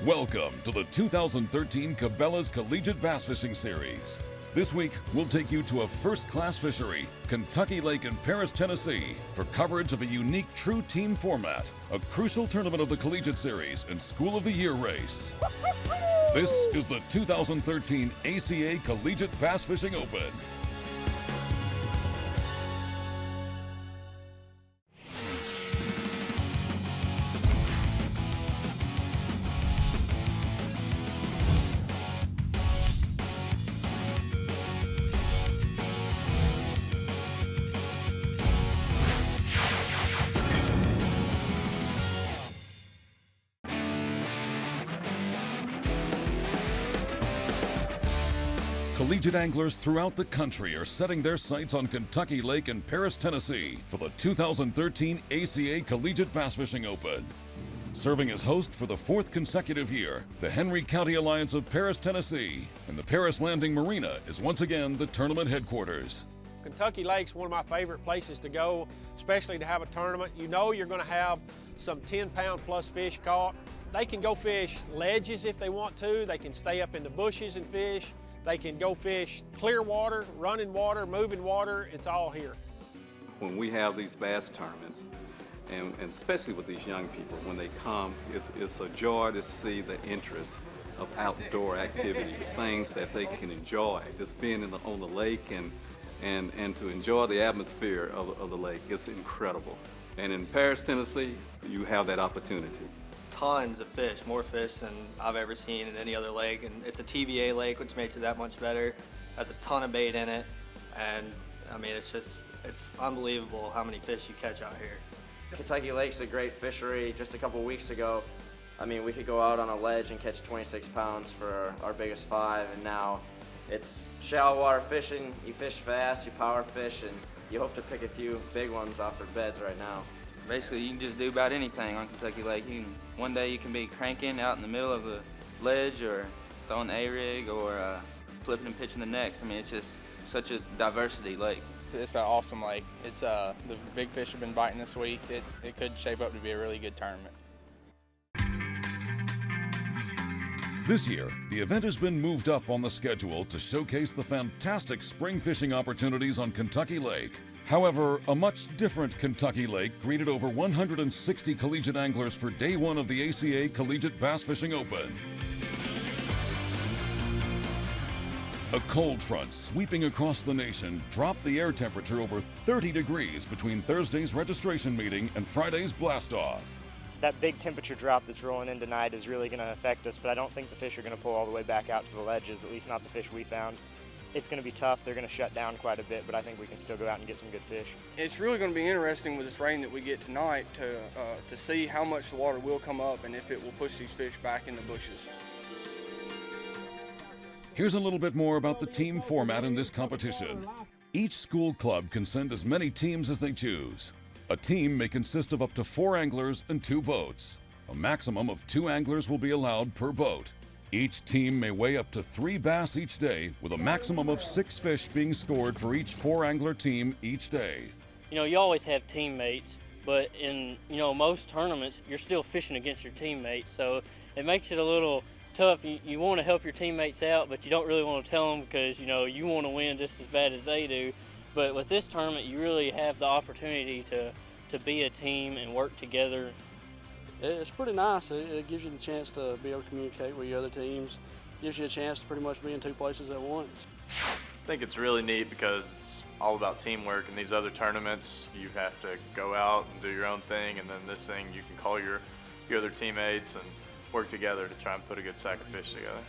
Welcome to the 2013 Cabela's Collegiate Bass Fishing Series. This week, we'll take you to a first-class fishery, Kentucky Lake in Paris, Tennessee, for coverage of a unique true team format, a crucial tournament of the Collegiate Series and School of the Year race. This is the 2013 ACA Collegiate Bass Fishing Open. Collegiate anglers throughout the country are setting their sights on Kentucky Lake in Paris, Tennessee for the 2013 ACA Collegiate Bass Fishing Open. Serving as host for the fourth consecutive year, the Henry County Alliance of Paris, Tennessee, and the Paris Landing Marina is once again the tournament headquarters. Kentucky Lake's one of my favorite places to go, especially to have a tournament. You know you're going to have some 10-pound plus fish caught. They can go fish ledges if they want to. They can stay up in the bushes and fish. They can go fish clear water, running water, moving water. It's all here. When we have these bass tournaments, and especially with these young people, when they come, it's a joy to see the interest of outdoor activities, things that they can enjoy, just being on the lake and to enjoy the atmosphere of the lake. It's incredible. And in Paris, Tennessee, you have that opportunity. Tons of fish, more fish than I've ever seen in any other lake, and it's a TVA lake, which makes it that much better. Has a ton of bait in it, and I mean, it's unbelievable how many fish you catch out here. Kentucky Lake's a great fishery. Just a couple weeks ago, I mean, we could go out on a ledge and catch 26 pounds for our biggest 5, and now it's shallow water fishing. You fish fast, you power fish, and you hope to pick a few big ones off their beds right now. Basically, you can just do about anything on Kentucky Lake. One day you can be cranking out in the middle of a ledge or throwing a rig or flipping and pitching the next. I mean, it's just such a diversity lake. It's an awesome lake. It's the big fish have been biting this week. It could shape up to be a really good tournament. This year, the event has been moved up on the schedule to showcase the fantastic spring fishing opportunities on Kentucky Lake. However, a much different Kentucky Lake greeted over 160 collegiate anglers for day one of the ACA Collegiate Bass Fishing Open. A cold front sweeping across the nation dropped the air temperature over 30 degrees between Thursday's registration meeting and Friday's blast-off. That big temperature drop that's rolling in tonight is really going to affect us, but I don't think the fish are going to pull all the way back out to the ledges, at least not the fish we found. It's going to be tough. They're going to shut down quite a bit, but I think we can still go out and get some good fish. It's really going to be interesting with this rain that we get tonight to see how much the water will come up and if it will push these fish back in the bushes. Here's a little bit more about the team format in this competition. Each school club can send as many teams as they choose. A team may consist of up to 4 anglers and 2 boats. A maximum of 2 anglers will be allowed per boat. Each team may weigh up to 3 bass each day, with a maximum of 6 fish being scored for each 4-angler team each day. You know, you always have teammates, but in, most tournaments, you're still fishing against your teammates, so it makes it a little tough. You want to help your teammates out, but you don't really want to tell them because, you want to win just as bad as they do. But with this tournament, you really have the opportunity to be a team and work together. It's pretty nice. It gives you the chance to be able to communicate with your other teams. It gives you a chance to pretty much be in 2 places at once. I think it's really neat because it's all about teamwork. In these other tournaments, you have to go out and do your own thing, and then this thing, you can call your other teammates and work together to try and put a good sack of fish together.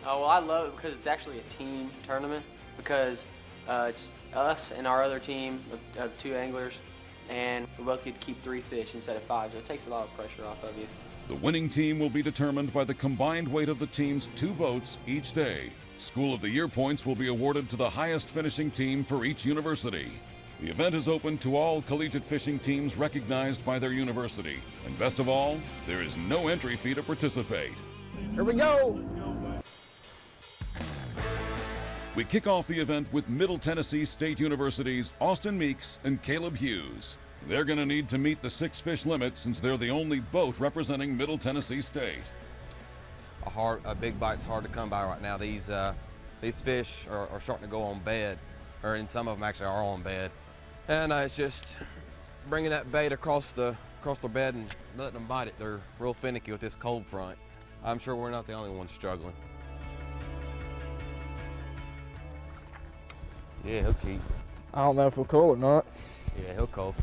Oh, well, I love it because it's actually a team tournament because it's us and our other team of 2 anglers, and we both get to keep 3 fish instead of 5, so it takes a lot of pressure off of you. The winning team will be determined by the combined weight of the team's 2 boats each day. School of the Year points will be awarded to the highest finishing team for each university. The event is open to all collegiate fishing teams recognized by their university. And best of all, there is no entry fee to participate. Here we go! We kick off the event with Middle Tennessee State University's Austin Meeks and Caleb Hughes. They're going to need to meet the 6 fish limit since they're the only boat representing Middle Tennessee State. big bite's hard to come by right now. These fish are starting to go on bed, and some of them actually are on bed. And it's just bringing that bait across the bed and letting them bite it. They're real finicky with this cold front. I'm sure we're not the only ones struggling. Yeah, he'll keep. I don't know if he'll cull or not. Yeah, he'll cull.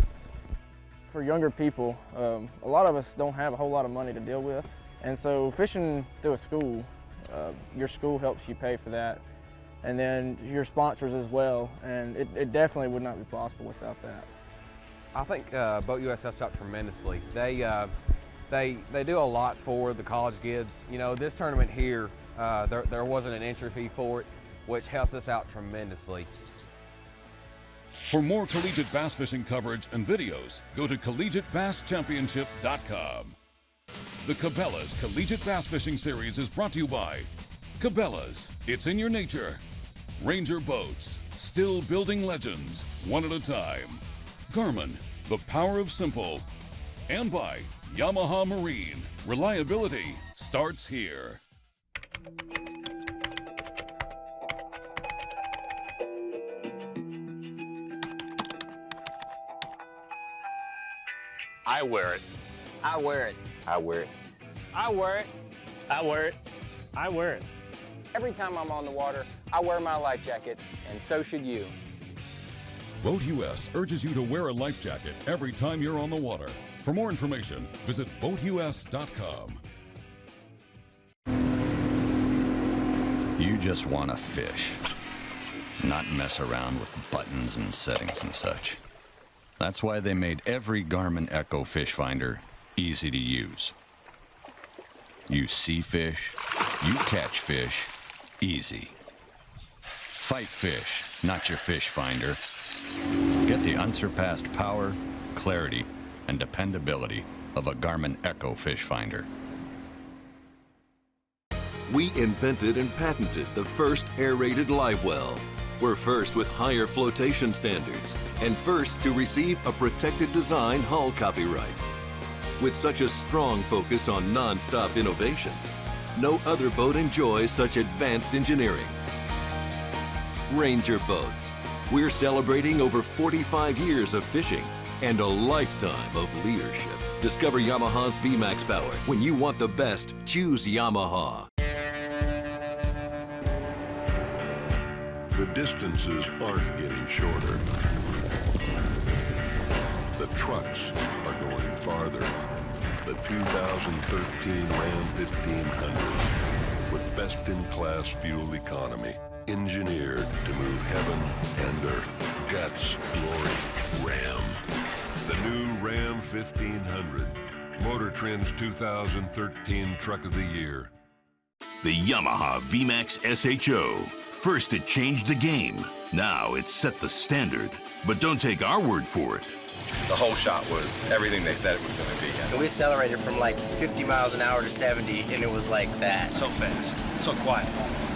For younger people, a lot of us don't have a whole lot of money to deal with. And so fishing through a school, your school helps you pay for that. And then your sponsors as well. And it definitely would not be possible without that. I think Boat US helps out tremendously. They do a lot for the college kids. You know, this tournament here, there wasn't an entry fee for it, which helps us out tremendously. For more collegiate bass fishing coverage and videos, go to collegiatebasschampionship.com. The Cabela's Collegiate Bass Fishing Series is brought to you by Cabela's, it's in your nature. Ranger Boats, still building legends, one at a time. Garmin, the power of simple. And by Yamaha Marine, reliability starts here. I wear it. I wear it. I wear it. I wear it. I wear it. I wear it. Every time I'm on the water, I wear my life jacket, and so should you. Boat US urges you to wear a life jacket every time you're on the water. For more information, visit boatus.com. You just want to fish, not mess around with buttons and settings and such. That's why they made every Garmin Echo fish finder easy to use. You see fish, you catch fish, easy. Fight fish, not your fish finder. Get the unsurpassed power, clarity, and dependability of a Garmin Echo fish finder. We invented and patented the first aerated live well. We're first with higher flotation standards and first to receive a protected design hull copyright. With such a strong focus on non-stop innovation, no other boat enjoys such advanced engineering. Ranger Boats. We're celebrating over 45 years of fishing and a lifetime of leadership. Discover Yamaha's VMAX power. When you want the best, choose Yamaha. The distances aren't getting shorter. The trucks are going farther. The 2013 Ram 1500 with best-in-class fuel economy, engineered to move heaven and earth. Guts, glory, Ram. The new Ram 1500, Motor Trend's 2013 Truck of the Year. The Yamaha VMAX SHO. First it changed the game. Now it set the standard. But don't take our word for it. The whole shot was everything they said it was going to be. And we accelerated from like 50 miles an hour to 70, and it was like that. So fast, so quiet.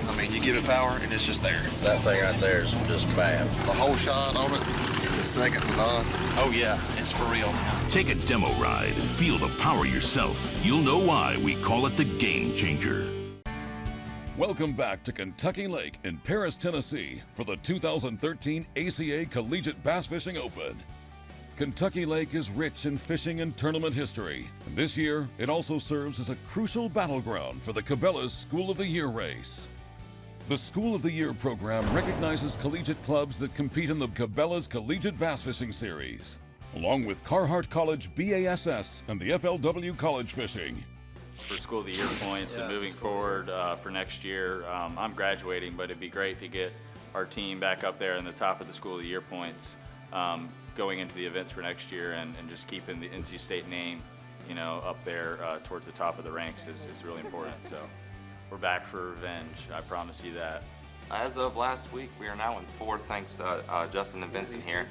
I mean, you give it power, and it's just there. That thing right there is just bad. The whole shot on it is second to none. Oh, yeah, it's for real. Take a demo ride and feel the power yourself. You'll know why we call it the Game Changer. Welcome back to Kentucky Lake in Paris, Tennessee for the 2013 ACA Collegiate Bass Fishing Open. Kentucky Lake is rich in fishing and tournament history, and this year it also serves as a crucial battleground for the Cabela's School of the Year race. The School of the Year program recognizes collegiate clubs that compete in the Cabela's Collegiate Bass Fishing Series, along with Carhartt College BASS and the FLW College Fishing. For School of the Year points and moving forward for next year, I'm graduating, but it'd be great to get our team back up there in the top of the School of the Year points. Going into the events for next year and just keeping the NC State name, you know, up there towards the top of the ranks is really important. So we're back for revenge. I promise you that. As of last week, we are now in fourth, thanks to Justin and Vincent here.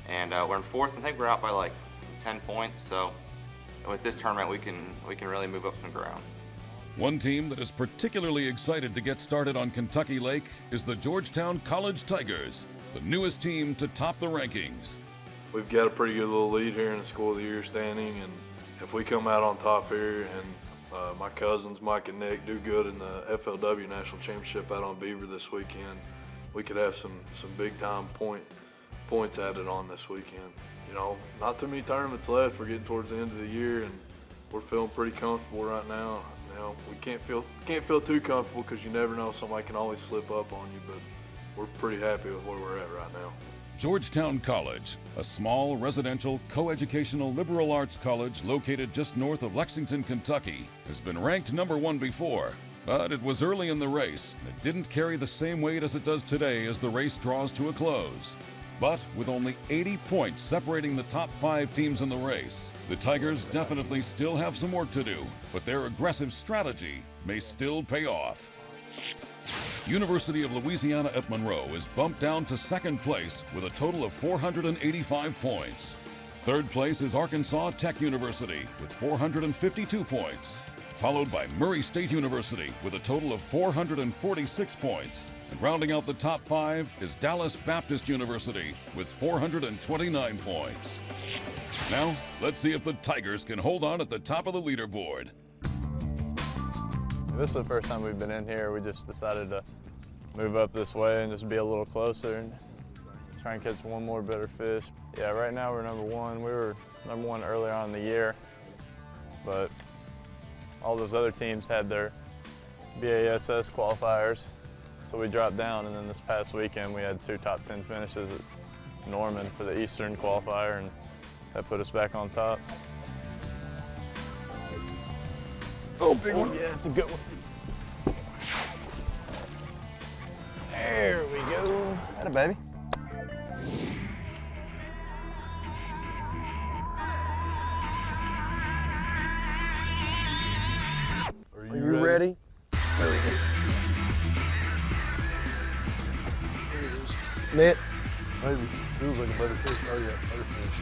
And we're in fourth. I think we're out by like 10 points. So with this tournament, we can really move up some ground. One team that is particularly excited to get started on Kentucky Lake is the Georgetown College Tigers, the newest team to top the rankings. We've got a pretty good little lead here in the School of the Year standing, and if we come out on top here and My cousins, Mike and Nick, do good in the FLW National Championship out on Beaver this weekend. We could have some big-time points added on this weekend. You know, not too many tournaments left. We're getting towards the end of the year, and we're feeling pretty comfortable right now. You know, we can't feel too comfortable because you never know, somebody can always slip up on you, but we're pretty happy with where we're at right now. Georgetown College, a small residential coeducational liberal arts college located just north of Lexington, Kentucky, has been ranked #1 before, but it was early in the race and it didn't carry the same weight as it does today as the race draws to a close. But with only 80 points separating the top 5 teams in the race, the Tigers definitely still have some work to do, but their aggressive strategy may still pay off. University of Louisiana at Monroe is bumped down to 2nd place with a total of 485 points. 3rd place is Arkansas Tech University with 452 points, followed by Murray State University with a total of 446 points. And rounding out the top 5 is Dallas Baptist University with 429 points. Now, let's see if the Tigers can hold on at the top of the leaderboard. This is the first time we've been in here. We just decided to move up this way and just be a little closer and try and catch one more better fish. Yeah, right now we're #1. We were #1 earlier on in the year, but all those other teams had their BASS qualifiers, so we dropped down, and then this past weekend we had 2 top 10 finishes at Norman for the Eastern qualifier, and that put us back on top. Oh, big one. Yeah, it's a good one. There we go. Atta baby. Are you ready? There we go. Net. Maybe. Feels like a better fish. Oh yeah, better fish.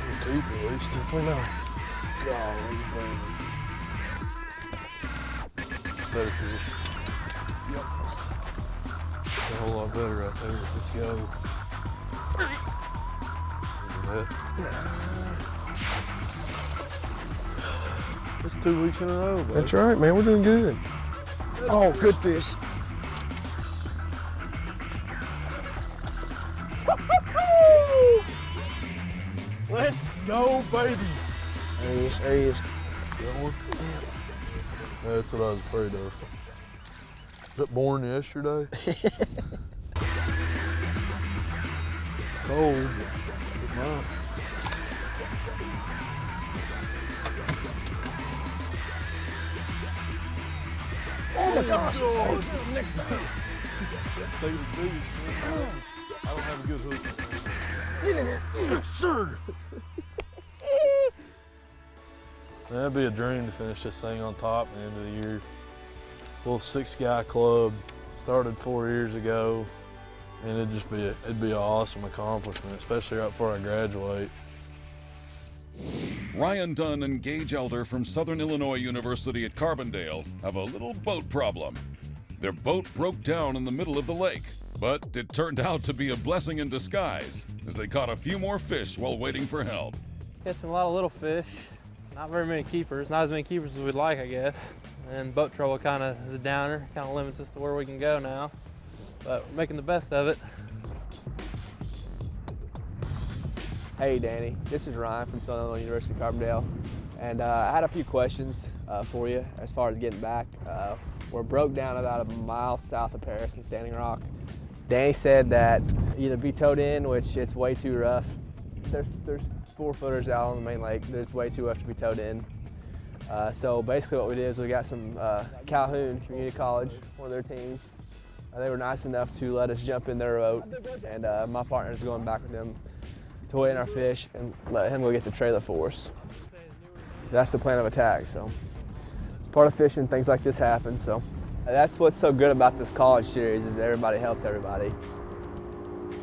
We'll keep it at least. Definitely not. Golly, baby. Better fish. Yep. A whole lot better right there. Let's go. Look at that. It's 2 weeks in a row, bro. That's right, man. We're doing good. Oh, good fish. Let's go, baby. There he is. There he is. That one? Yeah. That's what I was afraid of. Was that born yesterday? Cold. Good night. Oh my gosh. Next time. They the biggest one. I don't have a good hook. Get in here. Yes, sir. That'd be a dream to finish this thing on top at the end of the year. Little 6-guy club, started 4 years ago, and it'd be an awesome accomplishment, especially right before I graduate. Ryan Dunn and Gage Elder from Southern Illinois University at Carbondale have a little boat problem. Their boat broke down in the middle of the lake, but it turned out to be a blessing in disguise as they caught a few more fish while waiting for help. Catching a lot of little fish, not very many keepers, not as many keepers as we'd like, I guess. And boat trouble kind of is a downer, kind of limits us to where we can go now. But we're making the best of it. Hey Danny, this is Ryan from Southern Illinois University, Carbondale. And I had a few questions for you as far as getting back. We're broke down about a mile south of Paris in Standing Rock. Danny said that either be towed in, which it's way too rough. There's 4-footers out on the main lake. It's way too rough to be towed in. So basically what we did is we got some Calhoun Community College, one of their teams. They were nice enough to let us jump in their boat, and my partner's going back with them to weigh in our fish and let him go get the trailer for us. That's the plan of attack. So it's part of fishing, things like this happen. So that's what's so good about this college series is everybody helps everybody.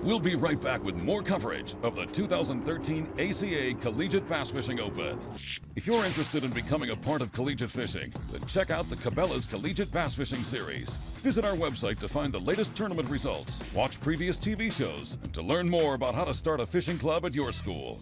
We'll be right back with more coverage of the 2013 ACA Collegiate Bass Fishing Open. If you're interested in becoming a part of collegiate fishing, then check out the Cabela's Collegiate Bass Fishing Series. Visit our website to find the latest tournament results, watch previous TV shows, and to learn more about how to start a fishing club at your school.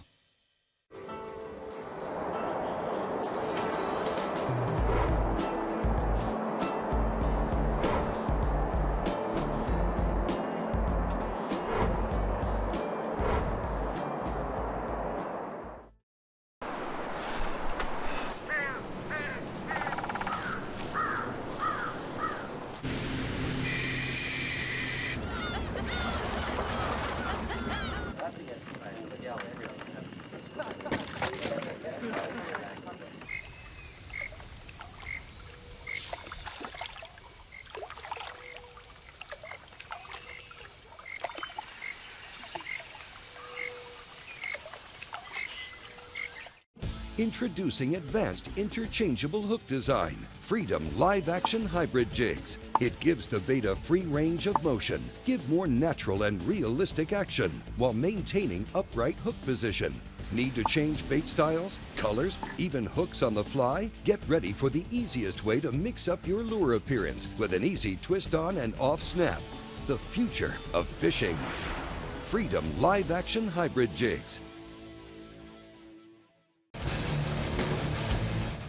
Introducing advanced interchangeable hook design, Freedom Live Action Hybrid Jigs. It gives the bait a free range of motion, give more natural and realistic action while maintaining upright hook position. Need to change bait styles, colors, even hooks on the fly? Get ready for the easiest way to mix up your lure appearance with an easy twist on and off snap. The future of fishing. Freedom Live Action Hybrid Jigs.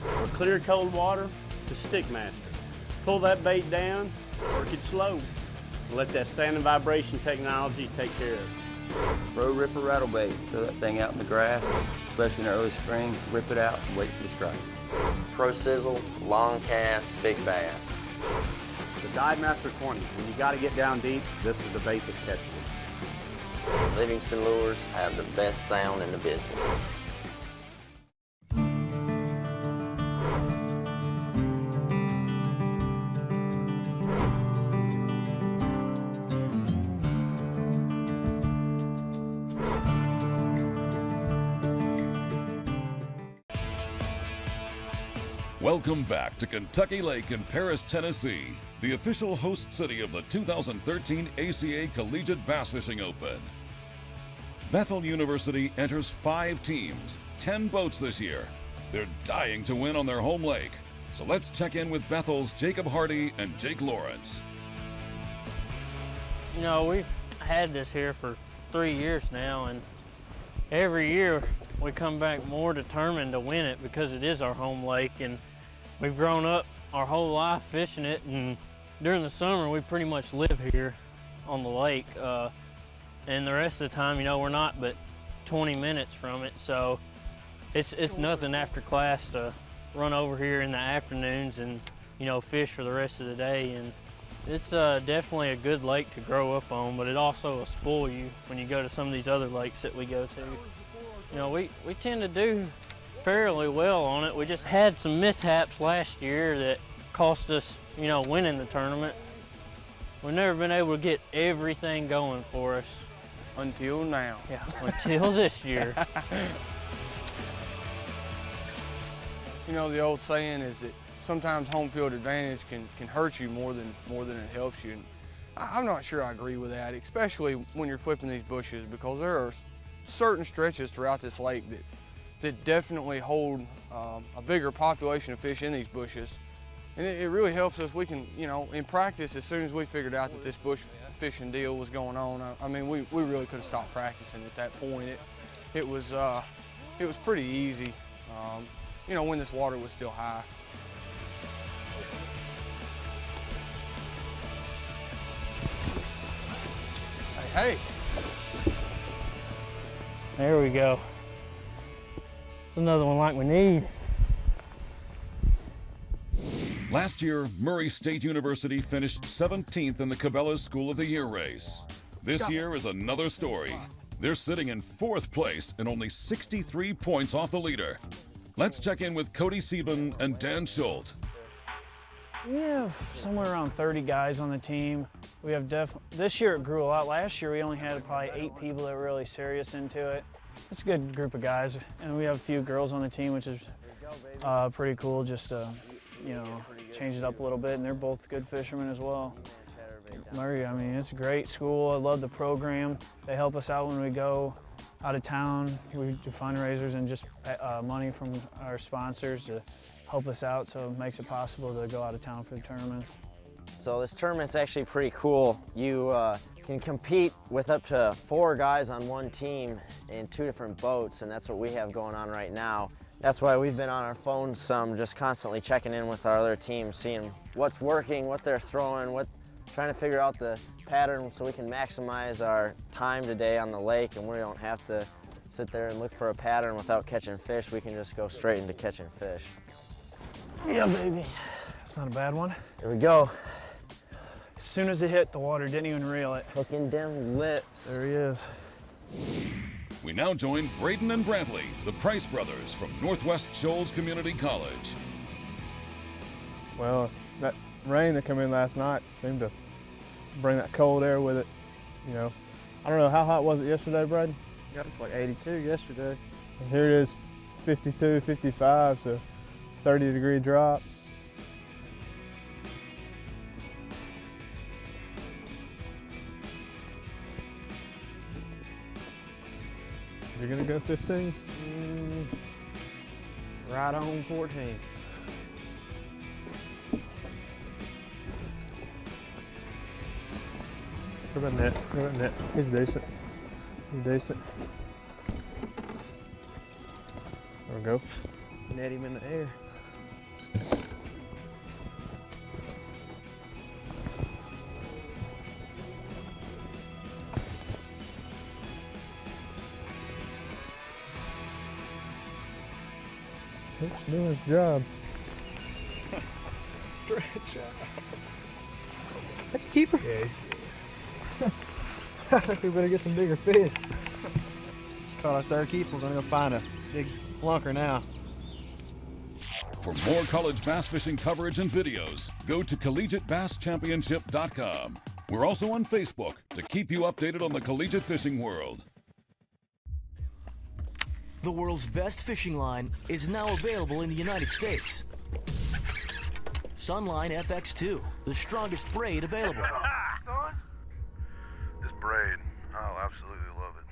For clear cold water, the Stickmaster. Pull that bait down, work it slow, and let that sand and vibration technology take care of it. Pro Ripper rattle bait. Throw that thing out in the grass, especially in the early spring. Rip it out and wait for the strike. Pro Sizzle, long cast, big bass. The Dive Master 20. When you got to get down deep, this is the bait that catches it. Livingston lures have the best sound in the business. Welcome back to Kentucky Lake in Paris, Tennessee, the official host city of the 2013 ACA Collegiate Bass Fishing Open. Bethel University enters 5 teams, 10 boats this year. They're dying to win on their home lake. So let's check in with Bethel's Jacob Hardy and Jake Lawrence. You know, we've had this here for 3 years now, and every year we come back more determined to win it because it is our home lake, and we've grown up our whole life fishing it, and during the summer we pretty much live here on the lake, and the rest of the time, you know, we're not but 20 minutes from it, so it's nothing after class to run over here in the afternoons and, you know, fish for the rest of the day. And it's definitely a good lake to grow up on, but it also will spoil you when you go to some of these other lakes that we go to. You know, we tend to do fairly well on it. We just had some mishaps last year that cost us, you know, winning the tournament. We've never been able to get everything going for us. Until now. Yeah, until this year. You know, the old saying is that sometimes home field advantage can hurt you more than it helps you. And I'm not sure I agree with that, especially when you're flipping these bushes, because there are certain stretches throughout this lake that definitely hold a bigger population of fish in these bushes. And it really helps us. We can, you know, in practice, as soon as we figured out that this bush fishing deal was going on, I mean, we really could have stopped practicing at that point. It was pretty easy, you know, when this water was still high. Hey. There we go. Another one like we need. Last year, Murray State University finished 17th in the Cabela's School of the Year race. This year is another story. They're sitting in 4th place and only 63 points off the leader. Let's check in with Cody Sieben and Dan Schultz. We have somewhere around 30 guys on the team. We have this year it grew a lot. Last year we only had probably 8 people that were really serious into it. It's a good group of guys, and we have a few girls on the team, which is pretty cool, just to, you know, change it up a little bit, and they're both good fishermen as well. Murray, I mean, it's a great school. I love the program. They help us out when we go out of town. We do fundraisers and just money from our sponsors to help us out, so it makes it possible to go out of town for the tournaments. So this tournament's actually pretty cool. You can compete with up to 4 guys on one team in 2 different boats, and that's what we have going on right now. That's why we've been on our phones some, just constantly checking in with our other teams, seeing what's working, what they're throwing, trying to figure out the pattern so we can maximize our time today on the lake, and we don't have to sit there and look for a pattern without catching fish. We can just go straight into catching fish. Yeah, baby. That's not a bad one. Here we go. As soon as it hit, the water didn't even reel it. Hooking them lips. There he is. We now join Braden and Brantley, the Price brothers from Northwest Shoals Community College. Well, that rain that came in last night seemed to bring that cold air with it. You know, I don't know, how hot was it yesterday, Braden? Got it like 82 yesterday. And here it is 52, 55, so 30-degree drop. Is it gonna go 15? Right on 14. What about net? What about net? He's decent. He's decent. There we go. Net him in the air. It's doing his job. Great job. That's a keeper. Yeah. I think we better get some bigger fish. Caught our third keeper. We're gonna go find a big flunker now. For more college bass fishing coverage and videos, go to collegiatebasschampionship.com. We're also on Facebook to keep you updated on the collegiate fishing world. The world's best fishing line is now available in the United States. Sunline FX2, the strongest braid available. Son, this braid, I'll absolutely love it.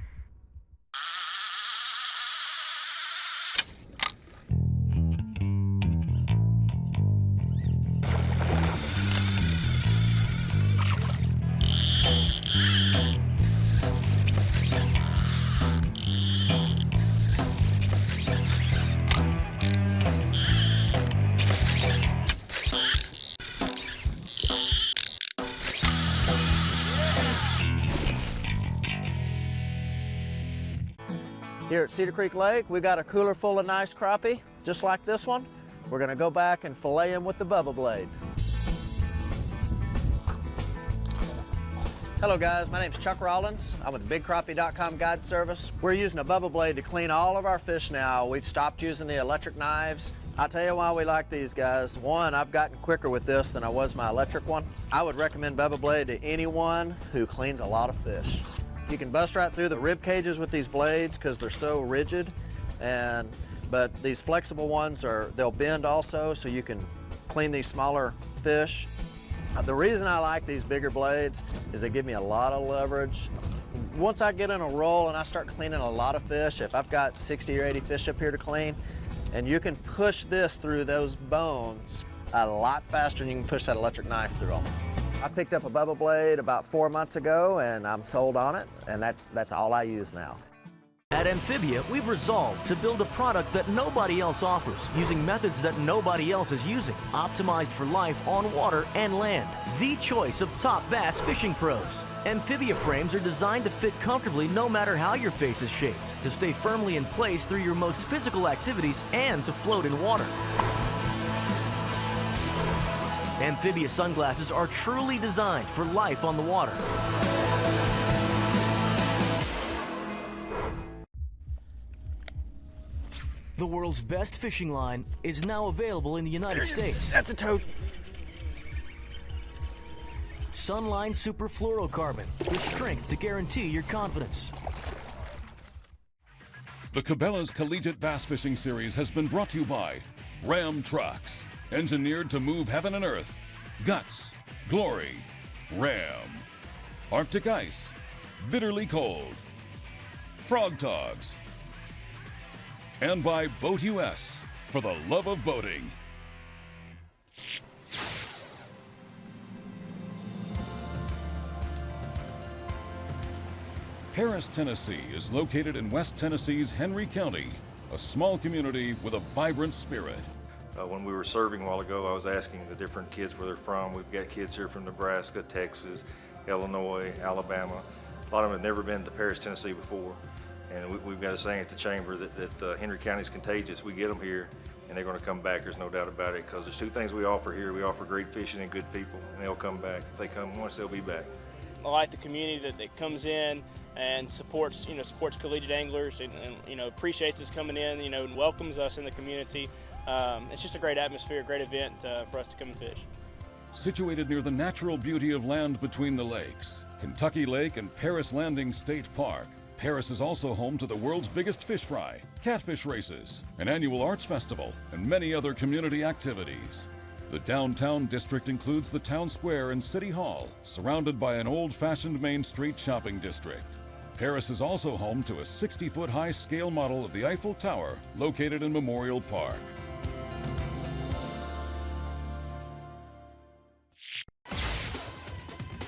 Here at Cedar Creek Lake, we got a cooler full of nice crappie, just like this one. We're gonna go back and fillet them with the Bubba blade. Hello guys, my name's Chuck Rollins. I'm with BigCrappie.com guide service. We're using a Bubba blade to clean all of our fish now. We've stopped using the electric knives. I'll tell you why we like these guys. One, I've gotten quicker with this than I was my electric one. I would recommend Bubba blade to anyone who cleans a lot of fish. You can bust right through the rib cages with these blades because they're so rigid, but these flexible ones they'll bend also, so you can clean these smaller fish. The reason I like these bigger blades is they give me a lot of leverage. Once I get in a roll and I start cleaning a lot of fish, if I've got 60 or 80 fish up here to clean, and you can push this through those bones a lot faster than you can push that electric knife through them. I picked up a Bubba blade about 4 months ago and I'm sold on it, and that's all I use now. At Amphibia, we've resolved to build a product that nobody else offers, using methods that nobody else is using, optimized for life on water and land. The choice of top bass fishing pros. Amphibia frames are designed to fit comfortably no matter how your face is shaped, to stay firmly in place through your most physical activities and to float in water. Amphibia sunglasses are truly designed for life on the water. The world's best fishing line is now available in the United States. That's a toad. Sunline Super Fluorocarbon, with strength to guarantee your confidence. The Cabela's Collegiate Bass Fishing Series has been brought to you by Ram Trucks, engineered to move heaven and earth. Guts, Glory, Ram. Arctic Ice, bitterly cold. Frog Togs. And by Boat US, for the love of boating. Paris, Tennessee is located in West Tennessee's Henry County, a small community with a vibrant spirit. When we were serving a while ago, I was asking the different kids where they're from. We've got kids here from Nebraska, Texas, Illinois, Alabama. A lot of them have never been to Paris, Tennessee before. And we've got a saying at the chamber that Henry County's contagious. We get them here, and they're going to come back. There's no doubt about it, because there's two things we offer here. We offer great fishing and good people, and they'll come back. If they come once, they'll be back. I like the community that comes in and supports collegiate anglers, and appreciates us coming in, and welcomes us in the community. It's just a great atmosphere, a great event for us to come and fish. Situated near the natural beauty of land between the lakes, Kentucky Lake and Paris Landing State Park, Paris is also home to the world's biggest fish fry, catfish races, an annual arts festival, and many other community activities. The downtown district includes the town square and city hall, surrounded by an old-fashioned Main Street shopping district. Paris is also home to a 60-foot high scale model of the Eiffel Tower, located in Memorial Park.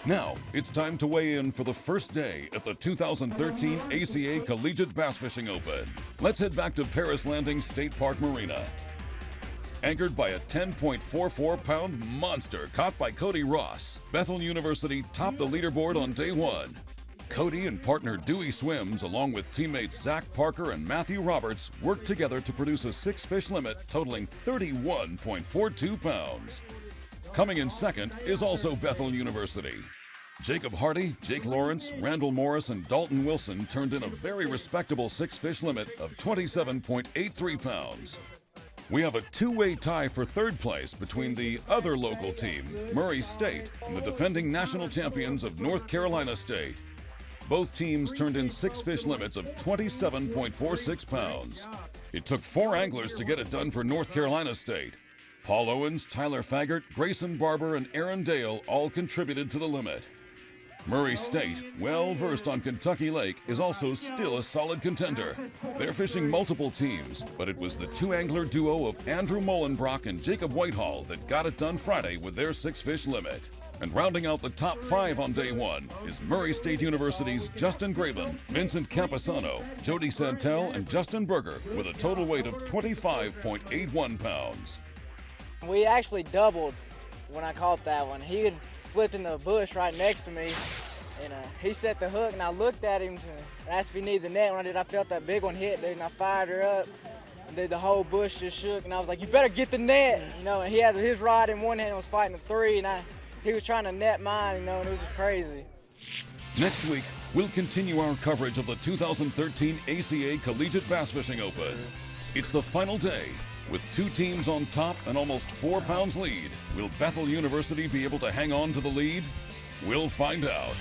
Now, it's time to weigh in for the first day at the 2013 ACA Collegiate Bass Fishing Open. Let's head back to Paris Landing State Park Marina. Anchored by a 10.44-pound monster caught by Cody Ross, Bethel University topped the leaderboard on day one. Cody and partner Dewey Swims, along with teammates Zach Parker and Matthew Roberts, worked together to produce a 6-fish limit totaling 31.42 pounds. Coming in second is also Bethel University. Jacob Hardy, Jake Lawrence, Randall Morris, and Dalton Wilson turned in a very respectable 6-fish limit of 27.83 pounds. We have a two-way tie for third place between the other local team, Murray State, and the defending national champions of North Carolina State. Both teams turned in 6-fish limits of 27.46 pounds. It took 4 anglers to get it done for North Carolina State. Paul Owens, Tyler Faggart, Grayson Barber, and Aaron Dale all contributed to the limit. Murray State, well versed on Kentucky Lake, is also still a solid contender. They're fishing multiple teams, but it was the 2-angler duo of Andrew Molenbrock and Jacob Whitehall that got it done Friday with their 6-fish limit. And rounding out the top 5 on day one is Murray State University's Justin Graven, Vincent Camposano, Jody Santel, and Justin Berger with a total weight of 25.81 pounds. We actually doubled when I caught that one. He had flipped in the bush right next to me, and he set the hook, and I looked at him to ask if he needed the net. When I did, I felt that big one hit, dude, and I fired her up. And then the whole bush just shook, and I was like, you better get the net, you know, and he had his rod in one hand and was fighting a 3, and he was trying to net mine, you know, and it was just crazy. Next week, we'll continue our coverage of the 2013 ACA Collegiate Bass Fishing Open. It's the final day. With 2 teams on top and almost 4 pounds lead, will Bethel University be able to hang on to the lead? We'll find out.